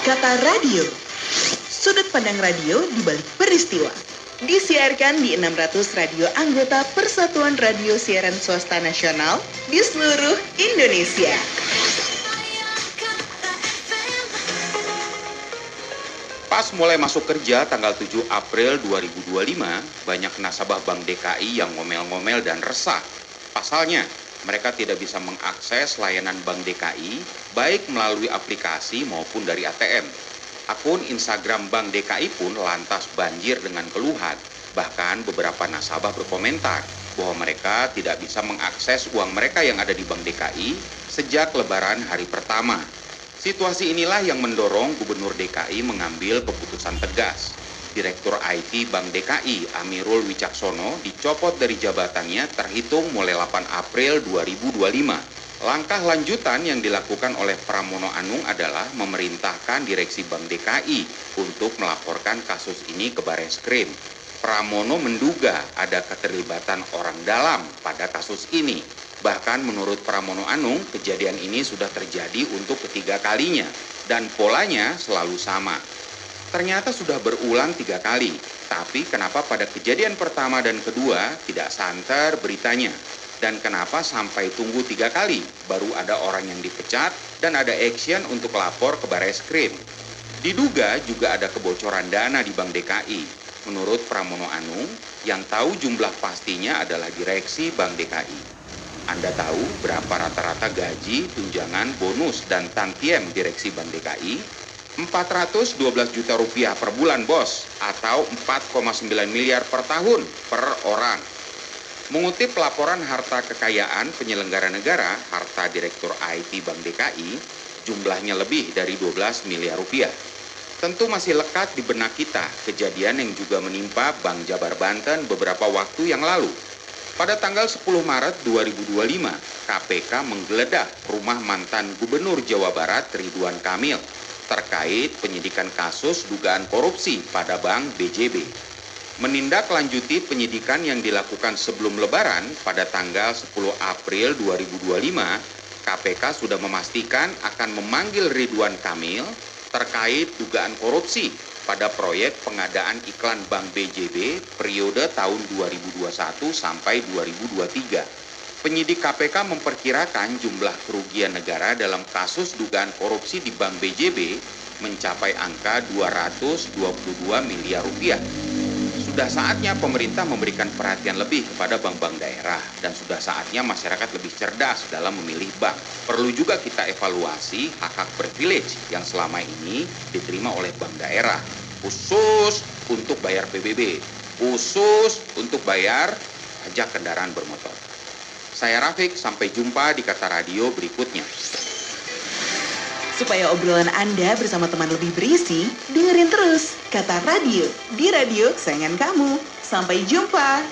Kata radio. Sudut pandang radio di balik peristiwa. Disiarkan di 600 radio anggota Persatuan Radio Siaran Swasta Nasional di seluruh Indonesia. Pas mulai masuk kerja tanggal 7 April 2025, banyak nasabah Bank DKI yang ngomel-ngomel dan resah. Pasalnya, mereka tidak bisa mengakses layanan Bank DKI, baik melalui aplikasi maupun dari ATM. Akun Instagram Bank DKI pun lantas banjir dengan keluhan. Bahkan beberapa nasabah berkomentar bahwa mereka tidak bisa mengakses uang mereka yang ada di Bank DKI sejak Lebaran hari pertama. Situasi inilah yang mendorong Gubernur DKI mengambil keputusan tegas. Direktur IT Bank DKI Amirul Wicaksono dicopot dari jabatannya terhitung mulai 8 April 2025. Langkah lanjutan yang dilakukan oleh Pramono Anung adalah memerintahkan Direksi Bank DKI untuk melaporkan kasus ini ke Bareskrim. Pramono menduga ada keterlibatan orang dalam pada kasus ini. Bahkan menurut Pramono Anung, kejadian ini sudah terjadi untuk ketiga kalinya dan polanya selalu sama. Ternyata sudah berulang 3 kali, tapi kenapa pada kejadian pertama dan kedua tidak santer beritanya? Dan kenapa sampai tunggu 3 kali baru ada orang yang dipecat dan ada action untuk lapor ke Bareskrim? Diduga juga ada kebocoran dana di Bank DKI. Menurut Pramono Anung, yang tahu jumlah pastinya adalah Direksi Bank DKI. Anda tahu berapa rata-rata gaji, tunjangan, bonus, dan tantiem Direksi Bank DKI? 412 juta rupiah per bulan, bos, atau 4,9 miliar per tahun per orang. Mengutip laporan harta kekayaan penyelenggara negara, harta Direktur IT Bank DKI, jumlahnya lebih dari 12 miliar rupiah. Tentu masih lekat di benak kita kejadian yang juga menimpa Bank Jabar Banten beberapa waktu yang lalu. Pada tanggal 10 Maret 2025, KPK menggeledah rumah mantan Gubernur Jawa Barat Ridwan Kamil terkait penyidikan kasus dugaan korupsi pada Bank BJB. Menindaklanjuti penyidikan yang dilakukan sebelum Lebaran pada tanggal 10 April 2025, KPK sudah memastikan akan memanggil Ridwan Kamil terkait dugaan korupsi pada proyek pengadaan iklan Bank BJB periode tahun 2021 sampai 2023. Penyidik KPK memperkirakan jumlah kerugian negara dalam kasus dugaan korupsi di Bank BJB mencapai angka 222 miliar rupiah. Sudah saatnya pemerintah memberikan perhatian lebih kepada bank-bank daerah dan sudah saatnya masyarakat lebih cerdas dalam memilih bank. Perlu juga kita evaluasi hak-hak privilege yang selama ini diterima oleh bank daerah, khusus untuk bayar PBB, khusus untuk bayar pajak kendaraan bermotor. Saya Rafiq, sampai jumpa di Kata Radio berikutnya. Supaya obrolan Anda bersama teman lebih berisi, dengerin terus Kata Radio di radio kesayangan kamu. Sampai jumpa.